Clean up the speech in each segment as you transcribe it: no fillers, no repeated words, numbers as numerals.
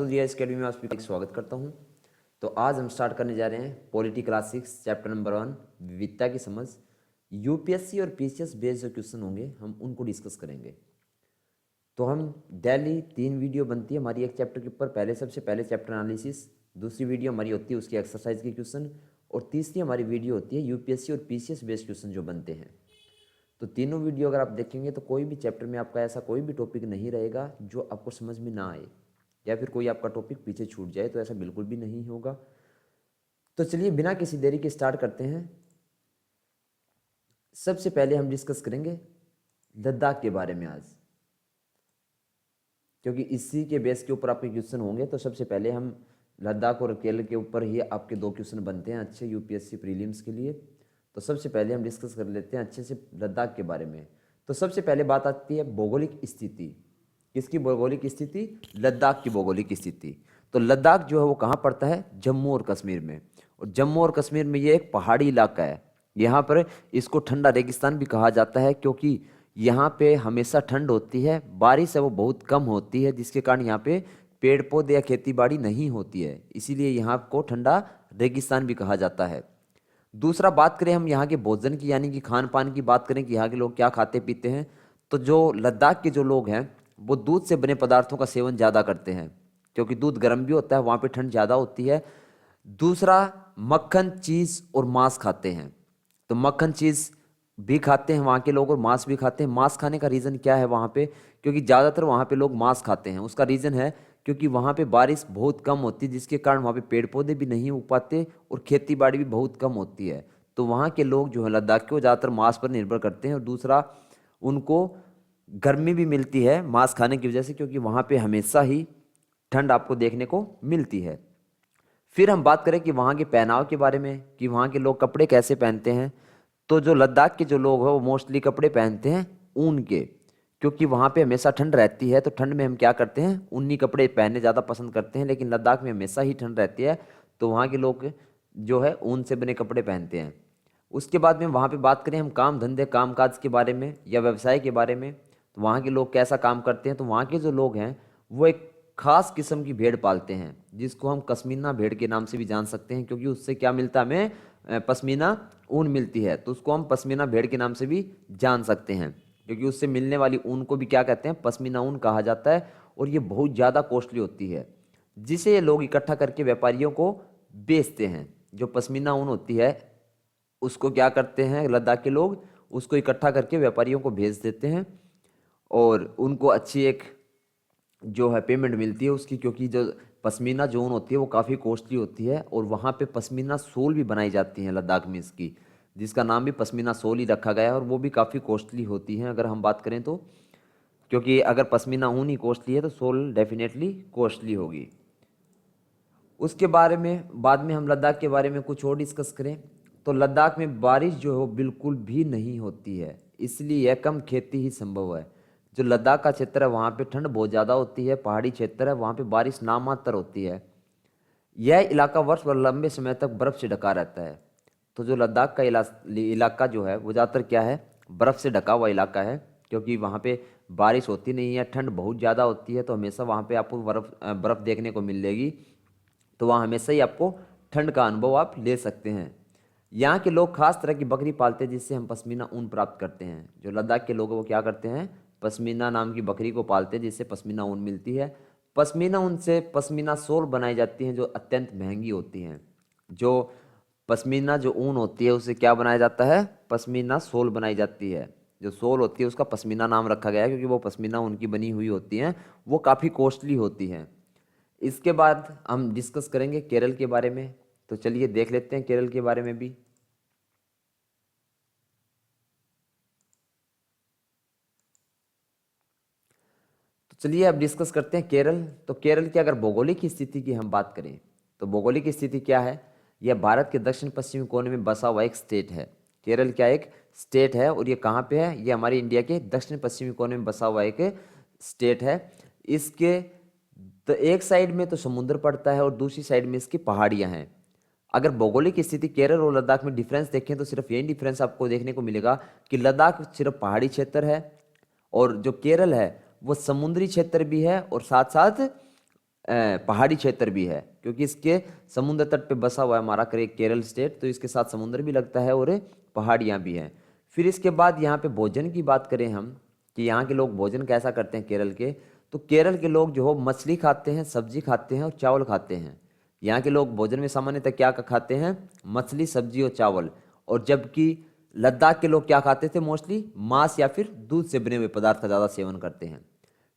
Surya academy में आप सभी का स्वागत करता हूं। तो आज हम स्टार्ट करने जा रहे हैं पॉलिटी क्लास 6 चैप्टर नंबर 1 विविधता की समझ। यूपीएससी और पीसीएस बेस्ड जो क्वेश्चन होंगे हम उनको डिस्कस करेंगे। तो हम डेली 3 वीडियो बनती है हमारी एक चैप्टर के ऊपर। सबसे पहले चैप्टर एनालिसिस, दूसरी वीडियो हमारी होती है उसकी एक्सरसाइज के क्वेश्चन, और तीसरी हमारी वीडियो होती है यूपीएससी और पीसीएस बेस्ड क्वेश्चन जो बनते हैं। तो तीनों वीडियो अगर आप देखेंगे तो कोई भी चैप्टर में आपका ऐसा कोई भी टॉपिक नहीं रहेगा जो आपको समझ में ना आए या फिर कोई आपका टॉपिक पीछे छूट जाए, तो ऐसा बिल्कुल भी नहीं होगा। तो चलिए बिना किसी देरी के स्टार्ट करते हैं। सबसे पहले हम डिस्कस करेंगे लद्दाख के बारे में आज, क्योंकि इसी के बेस के ऊपर आपके क्वेश्चन होंगे। तो सबसे पहले हम लद्दाख और केरल के ऊपर ही आपके 2 क्वेश्चन बनते हैं अच्छे यूपीएससी प्रीलिम्स के लिए। तो सबसे पहले हम डिस्कस कर लेते हैं अच्छे से लद्दाख के बारे में। तो सबसे पहले बात आती है भौगोलिक स्थिति। किसकी भौगोलिक स्थिति? लद्दाख की भौगोलिक स्थिति। तो लद्दाख जो है वो कहाँ पड़ता है? जम्मू और कश्मीर में। और जम्मू और कश्मीर में ये एक पहाड़ी इलाका है। यहाँ पर इसको ठंडा रेगिस्तान भी कहा जाता है, क्योंकि यहाँ पे हमेशा ठंड होती है, बारिश है वो बहुत कम होती है, जिसके कारण यहाँ पे पेड़ पौधे या खेती बाड़ी नहीं होती है, इसीलिए यहाँ को ठंडा रेगिस्तान भी कहा जाता है। दूसरा, बात करें हम यहाँ के भोजन की, यानी कि खान पान की बात करें कि यहाँ के लोग क्या खाते पीते हैं, तो जो लद्दाख के जो लोग हैं वो दूध से बने पदार्थों का सेवन ज़्यादा करते हैं, क्योंकि दूध गर्म भी होता है, वहाँ पे ठंड ज़्यादा होती है। दूसरा, मक्खन, चीज़ और मांस खाते हैं। तो मक्खन चीज़ भी खाते हैं वहाँ के लोग और मांस भी खाते हैं। मांस खाने का रीज़न क्या है वहाँ पे? क्योंकि ज़्यादातर वहाँ पे लोग मांस खाते हैं। उसका रीज़न है क्योंकि वहाँ पे बारिश बहुत कम होती है, जिसके कारण वहाँ पे पेड़ पौधे भी नहीं उग पाते और खेती बाड़ी भी बहुत कम होती है। तो वहाँ के लोग जो है लद्दाख के, वो ज़्यादातर मांस पर निर्भर करते हैं। और दूसरा, उनको गर्मी भी मिलती है मांस खाने की वजह से, क्योंकि वहाँ पे हमेशा ही ठंड आपको देखने को मिलती है। फिर हम बात करें कि वहाँ के पहनाव के बारे में, कि वहाँ के लोग कपड़े कैसे पहनते हैं। तो जो लद्दाख के जो लोग हैं वो मोस्टली कपड़े पहनते हैं ऊन के, क्योंकि वहाँ पे हमेशा ठंड रहती है। तो ठंड में हम क्या करते हैं? ऊनी कपड़े पहनने ज़्यादा पसंद करते हैं। लेकिन लद्दाख में हमेशा ही ठंड रहती है, तो वहाँ के लोग जो है ऊन से बने कपड़े पहनते हैं। उसके बाद में वहाँ पे बात करें हम काम धंधे काम काज के बारे में या व्यवसाय के बारे में, तो वहाँ के लोग कैसा काम करते हैं। तो वहाँ के जो लोग हैं वो एक खास किस्म की भेड़ पालते हैं, जिसको हम पश्मीना भेड़ के नाम से भी जान सकते हैं, क्योंकि उससे क्या मिलता है हमें? पश्मीना ऊन मिलती है। तो उसको हम पश्मीना भेड़ के नाम से भी जान सकते हैं, क्योंकि उससे मिलने वाली ऊन को भी क्या कहते हैं? पश्मीना ऊन कहा जाता है। और ये बहुत ज़्यादा कॉस्टली होती है, जिसे ये लोग इकट्ठा करके व्यापारियों को बेचते हैं। जो पश्मीना ऊन होती है उसको क्या करते हैं लद्दाख के लोग? उसको इकट्ठा करके व्यापारियों को भेज देते हैं और उनको अच्छी एक जो है पेमेंट मिलती है उसकी, क्योंकि जो पश्मीना जो ऊन होती है वो काफ़ी कॉस्टली होती है। और वहाँ पे पश्मीना शॉल भी बनाई जाती हैं लद्दाख में इसकी, जिसका नाम भी पश्मीना शॉल ही रखा गया है। और वो भी काफ़ी कॉस्टली होती हैं अगर हम बात करें तो, क्योंकि अगर पश्मीना ऊन ही कॉस्टली है तो शॉल डेफिनेटली कॉस्टली होगी। उसके बारे में बाद में हम लद्दाख के बारे में कुछ और डिस्कस करें तो लद्दाख में बारिश जो है वो बिल्कुल भी नहीं होती है, इसलिए यह कम खेती ही संभव है। जो लद्दाख का क्षेत्र है वहाँ पे ठंड बहुत ज़्यादा होती है, पहाड़ी क्षेत्र है, वहाँ पे बारिश नामात्र होती है। यह इलाका वर्ष भर लंबे समय तक बर्फ़ से ढका रहता है। तो जो लद्दाख का इलाका जो है वो ज़्यादातर क्या है? बर्फ़ से ढका हुआ इलाका है, क्योंकि वहाँ पे बारिश होती नहीं है, ठंड बहुत ज़्यादा होती है। तो हमेशा वहाँ पे आपको बर्फ़ देखने को मिलेगी। तो वहाँ हमेशा ही आपको ठंड का अनुभव आप ले सकते हैं। यहाँ के लोग खास तरह की बकरी पालते हैं, जिससे हम पश्मीना ऊन प्राप्त करते हैं। जो लद्दाख के लोग हैं वो क्या करते हैं? पश्मीना नाम की बकरी को पालते हैं, जिससे पश्मीना ऊन मिलती है। पश्मीना ऊन से पश्मीना शॉल बनाई जाती हैं, जो अत्यंत महंगी होती हैं। जो पश्मीना जो ऊन होती है उससे क्या बनाया जाता है? पश्मीना शॉल बनाई जाती है। जो शॉल होती है उसका पश्मीना नाम रखा गया है, क्योंकि वो पश्मीना ऊन की बनी हुई होती हैं, वो काफ़ी कॉस्टली होती हैं। इसके बाद हम डिस्कस करेंगे केरल के बारे में। तो चलिए देख लेते हैं केरल के बारे में भी। तो चलिए अब डिस्कस करते हैं केरल। तो केरल की अगर भौगोलिक स्थिति की हम बात करें तो भौगोलिक स्थिति क्या है? यह भारत के दक्षिण पश्चिमी कोने में बसा हुआ एक स्टेट है। केरल क्या एक स्टेट है, और ये कहाँ पे है? ये हमारे इंडिया के दक्षिण पश्चिमी कोने में बसा हुआ एक स्टेट है। इसके तो एक साइड में तो समुद्र पड़ता है और दूसरी साइड में इसकी पहाड़ियाँ हैं। अगर भौगोलिक स्थिति केरल और लद्दाख में डिफरेंस देखें तो सिर्फ यही डिफरेंस आपको देखने को मिलेगा कि लद्दाख सिर्फ पहाड़ी क्षेत्र है और जो केरल है वो समुद्री क्षेत्र भी है और साथ साथ पहाड़ी क्षेत्र भी है, क्योंकि इसके समुद्र तट पे बसा हुआ है हमारा केरल स्टेट, तो इसके साथ समुद्र भी लगता है और पहाड़ियाँ भी हैं। फिर इसके बाद यहाँ पे भोजन की बात करें हम कि यहाँ के लोग भोजन कैसा करते हैं केरल के, तो केरल के लोग जो हो मछली खाते हैं, सब्जी खाते हैं और चावल खाते हैं। यहाँ के लोग भोजन में सामान्यतः क्या खाते हैं, मछली, सब्जी और चावल। और जबकि लद्दाख के लोग क्या खाते थे, मोस्टली मांस या फिर दूध से बने हुए पदार्थ का ज़्यादा सेवन करते हैं।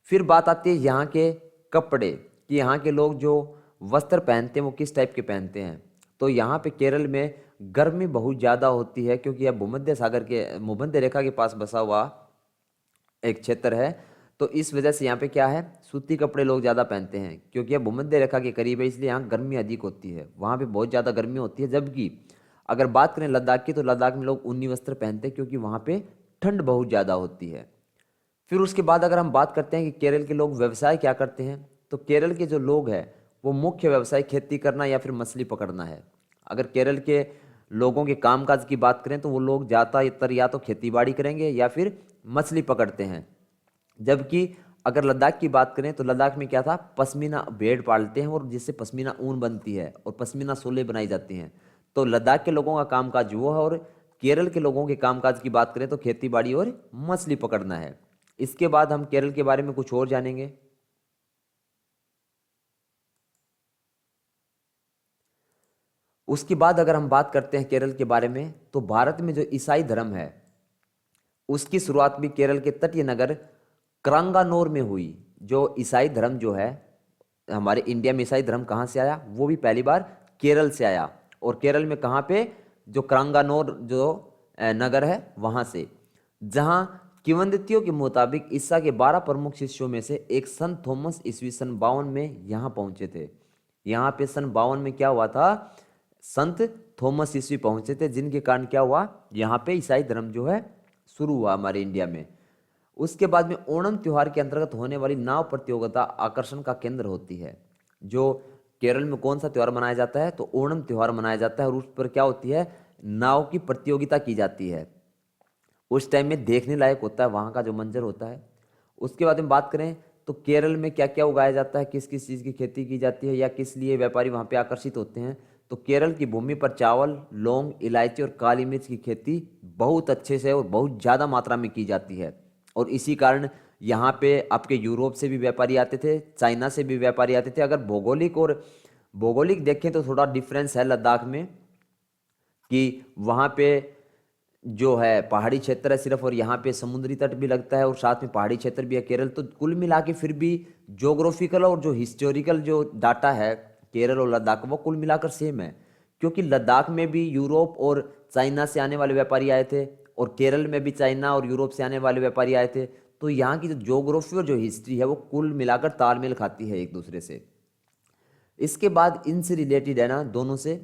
फिर बात आती है यहाँ के कपड़े कि यहाँ के लोग जो वस्त्र पहनते हैं वो किस टाइप के पहनते हैं। तो यहाँ पे केरल में गर्मी बहुत ज़्यादा होती है, क्योंकि यह भूमध्य रेखा के पास बसा हुआ एक क्षेत्र है। तो इस वजह से यहाँ पे क्या है, सूती कपड़े लोग ज़्यादा पहनते हैं, क्योंकि यह भूमध्य रेखा के करीब है, इसलिए यहाँ गर्मी अधिक होती है, वहाँ पे बहुत ज़्यादा गर्मी होती है। जबकि अगर बात करें लद्दाख की, तो लद्दाख में लोग ऊनी वस्त्र पहनते हैं, क्योंकि वहाँ पे ठंड बहुत ज़्यादा होती है। फिर उसके बाद अगर हम बात करते हैं कि केरल के लोग व्यवसाय क्या करते हैं, तो केरल के जो लोग हैं वो मुख्य व्यवसाय खेती करना या फिर मछली पकड़ना है। अगर केरल के लोगों के कामकाज की बात करें तो वो लोग ज़्यादातर या तो खेती बाड़ी करेंगे या फिर मछली पकड़ते हैं। जबकि अगर लद्दाख की बात करें तो लद्दाख में क्या था, पश्मीना भेड़ पालते हैं और जिससे पश्मीना ऊन बनती है और पश्मीना शोले बनाई जाती हैं। तो लद्दाख के लोगों का कामकाज वो है, और केरल के लोगों के कामकाज की बात करें तो खेती बाड़ी और मछली पकड़ना है। इसके बाद हम केरल के बारे में कुछ और जानेंगे। उसके बाद अगर हम बात करते हैं केरल के बारे में, तो भारत में जो ईसाई धर्म है उसकी शुरुआत भी केरल के तटीय नगर क्रांगानोर में हुई। जो ईसाई धर्म जो है, हमारे इंडिया में ईसाई धर्म कहाँ से आया, वो भी पहली बार केरल से आया। और केरल में कहाँ पे, जो क्रांगानोर जो नगर है वहाँ से, जहाँ किंवदंतियों के मुताबिक ईसा के 12 प्रमुख शिष्यों में से एक संत थॉमस ईस्वी सन 52 में यहाँ पहुँचे थे। यहाँ पे सन 52 में क्या हुआ था, संत थॉमस ईस्वी पहुँचे थे, जिनके कारण क्या हुआ, यहाँ पे ईसाई धर्म जो है शुरू हुआ हमारे इंडिया में। उसके बाद में ओणम त्योहार के अंतर्गत होने वाली नाव प्रतियोगिता आकर्षण का केंद्र होती है। जो केरल में कौन सा त्योहार मनाया जाता है, तो ओणम त्योहार मनाया जाता है, और उस पर क्या होती है, नाव की प्रतियोगिता की जाती है। उस टाइम में देखने लायक होता है वहाँ का जो मंजर होता है। उसके बाद में बात करें तो केरल में क्या क्या उगाया जाता है, किस किस चीज़ की खेती की जाती है, या किस लिए व्यापारी वहाँ पे आकर्षित होते हैं। तो केरल की भूमि पर चावल, लौंग, इलायची और काली मिर्च की खेती बहुत अच्छे से और बहुत ज़्यादा मात्रा में की जाती है। और इसी कारण यहाँ पे आपके यूरोप से भी व्यापारी आते थे, चाइना से भी व्यापारी आते थे। अगर भौगोलिक देखें तो थोड़ा डिफरेंस है लद्दाख में, कि वहाँ पे जो है पहाड़ी क्षेत्र है सिर्फ, और यहाँ पे समुद्री तट भी लगता है और साथ में पहाड़ी क्षेत्र भी है केरल। तो कुल मिला के फिर भी ज्योग्राफिकल और जो हिस्टोरिकल जो डाटा है केरल और लद्दाख, वो कुल मिलाकर सेम है। क्योंकि लद्दाख में भी यूरोप और चाइना से आने वाले व्यापारी आए थे, और केरल में भी चाइना और यूरोप से आने वाले व्यापारी आए थे। तो यहाँ की जो ज्योग्राफी और जो हिस्ट्री है वो कुल मिलाकर तालमेल खाती है एक दूसरे से। इसके बाद इनसे रिलेटेड है ना, दोनों से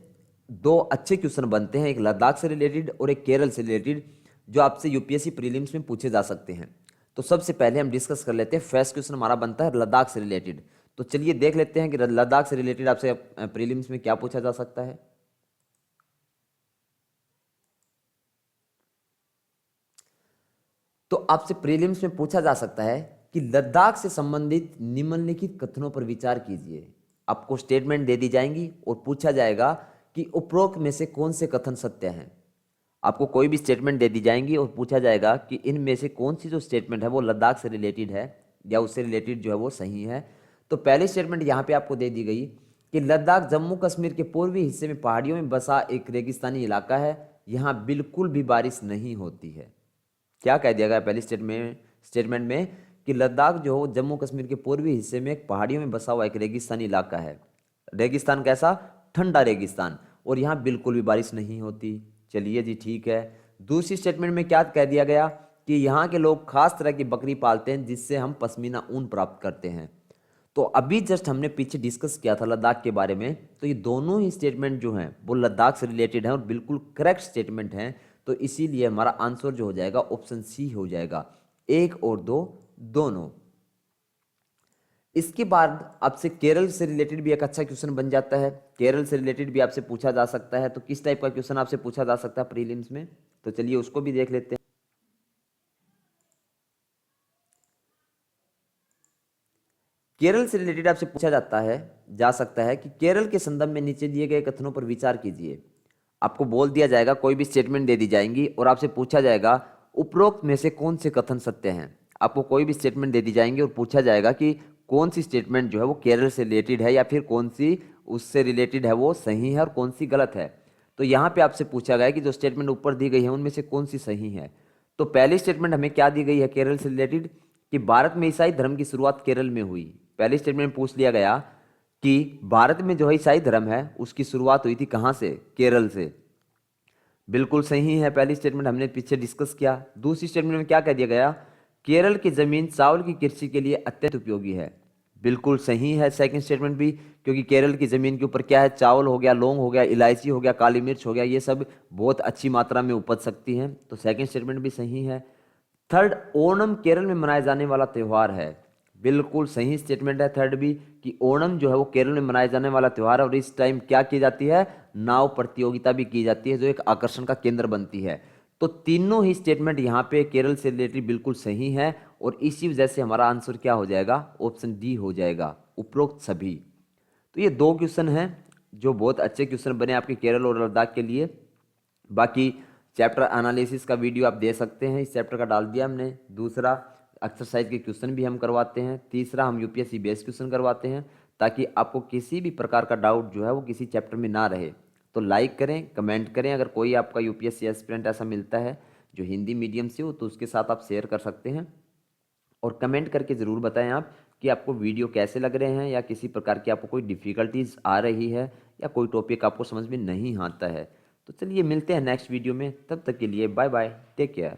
दो अच्छे क्वेश्चन बनते हैं, एक लद्दाख से रिलेटेड और एक केरल से रिलेटेड, जो आपसे यूपीएससी प्रीलिम्स में पूछे जा सकते हैं। तो सबसे पहले हम डिस्कस कर लेते हैं, फर्स्ट क्वेश्चन हमारा बनता है लद्दाख से रिलेटेड। तो चलिए देख लेते हैं कि लद्दाख से रिलेटेड आपसे प्रीलिम्स में क्या पूछा जा सकता है। तो आपसे प्रीलिम्स में पूछा जा सकता है कि लद्दाख से संबंधित निम्नलिखित कथनों पर विचार कीजिए। आपको स्टेटमेंट दे दी जाएंगी और पूछा जाएगा कि उपरोक्त में से कौन से कथन सत्य हैं। आपको कोई भी स्टेटमेंट दे दी जाएंगी और पूछा जाएगा कि इनमें से कौन सी जो स्टेटमेंट है वो लद्दाख से रिलेटेड है या उससे रिलेटेड जो है वो सही है। तो पहली स्टेटमेंट यहाँ पे आपको दे दी गई कि लद्दाख जम्मू कश्मीर के पूर्वी हिस्से में पहाड़ियों में बसा एक रेगिस्तानी इलाका है, यहाँ बिल्कुल भी बारिश नहीं होती है। क्या कह दिया गया पहली स्टेटमेंट में कि लद्दाख जो जम्मू कश्मीर के पूर्वी हिस्से में एक पहाड़ियों में बसा हुआ एक रेगिस्तानी इलाका है। रेगिस्तान कैसा, ठंडा रेगिस्तान, और यहाँ बिल्कुल भी बारिश नहीं होती। चलिए जी ठीक है। दूसरी स्टेटमेंट में क्या कह दिया गया कि यहाँ के लोग खास तरह की बकरी पालते हैं जिससे हम पश्मीना ऊन प्राप्त करते हैं। तो अभी जस्ट हमने पीछे डिस्कस किया था लद्दाख के बारे में, तो ये दोनों ही स्टेटमेंट जो हैं वो लद्दाख से रिलेटेड हैं और बिल्कुल करेक्ट स्टेटमेंट हैं। तो इसीलिए हमारा आंसर जो हो जाएगा ऑप्शन सी हो जाएगा, एक और दो दोनों। इसके बाद आपसे केरल से रिलेटेड भी एक अच्छा क्वेश्चन बन जाता है। केरल से रिलेटेड भी आपसे पूछा जा सकता है, तो किस टाइप का क्वेश्चन आपसे पूछा जा सकता है प्रीलिम्स में, तो चलिए उसको भी देख लेते हैं। केरल से रिलेटेड आपसे पूछा जा सकता है कि केरल के संदर्भ में नीचे दिए गए कथनों पर विचार कीजिए। आपको बोल दिया जाएगा, कोई भी स्टेटमेंट दे दी जाएंगी और आपसे पूछा जाएगा उपरोक्त में से कौन से कथन सत्य हैं। आपको कोई भी स्टेटमेंट दे दी जाएंगी और पूछा जाएगा कि कौन सी स्टेटमेंट जो है वो केरल से रिलेटेड है या फिर कौन सी उससे रिलेटेड है वो सही है और कौन सी गलत है। तो यहाँ पे आपसे पूछा गया कि जो स्टेटमेंट ऊपर दी गई है उनमें से कौन सी सही है। तो पहली स्टेटमेंट हमें क्या दी गई है केरल से रिलेटेड, कि भारत में ईसाई धर्म की शुरुआत केरल में हुई। पहली स्टेटमेंट में पूछ लिया गया कि भारत में जो है ईसाई धर्म है उसकी शुरुआत हुई थी कहाँ से, केरल से। बिल्कुल सही है, पहली स्टेटमेंट हमने पीछे डिस्कस किया। दूसरी स्टेटमेंट में क्या कह दिया गया, केरल की जमीन चावल की कृषि के लिए अत्यंत उपयोगी है। बिल्कुल सही है सेकंड स्टेटमेंट भी, क्योंकि केरल की जमीन के ऊपर क्या है, चावल हो गया, लौंग हो गया, इलायची हो गया, काली मिर्च हो गया, ये सब बहुत अच्छी मात्रा में उपज सकती हैं। तो सेकंड स्टेटमेंट भी सही है। थर्ड, ओणम केरल में मनाया जाने वाला त्यौहार है। बिल्कुल सही स्टेटमेंट है थर्ड भी, कि ओणम जो है वो केरल में मनाया जाने वाला त्यौहार है और इस टाइम क्या की जाती है, नाव प्रतियोगिता भी की जाती है जो एक आकर्षण का केंद्र बनती है। तो तीनों ही स्टेटमेंट यहाँ पे केरल से रिलेटेड बिल्कुल सही है और इसी वजह से हमारा आंसर क्या हो जाएगा, ऑप्शन डी हो जाएगा, उपरोक्त सभी। तो ये दो क्वेश्चन हैं जो बहुत अच्छे क्वेश्चन बने आपके केरल और लद्दाख के लिए। बाकी चैप्टर एनालिसिस का वीडियो आप दे सकते हैं, इस चैप्टर का डाल दिया हमने। दूसरा, एक्सरसाइज के क्वेश्चन भी हम करवाते हैं। तीसरा, हम यूपीएससी बेस्ड क्वेश्चन करवाते हैं ताकि आपको किसी भी प्रकार का डाउट जो है वो किसी चैप्टर में ना रहे। तो लाइक करें, कमेंट करें। अगर कोई आपका यूपीएससी एस्पिरेंट ऐसा मिलता है जो हिंदी मीडियम से हो तो उसके साथ आप शेयर कर सकते हैं और कमेंट करके ज़रूर बताएं आप कि आपको वीडियो कैसे लग रहे हैं या किसी प्रकार की आपको कोई डिफ़िकल्टीज आ रही है या कोई टॉपिक आपको समझ में नहीं आता है। तो चलिए मिलते हैं नेक्स्ट वीडियो में, तब तक के लिए बाय बाय, टेक केयर।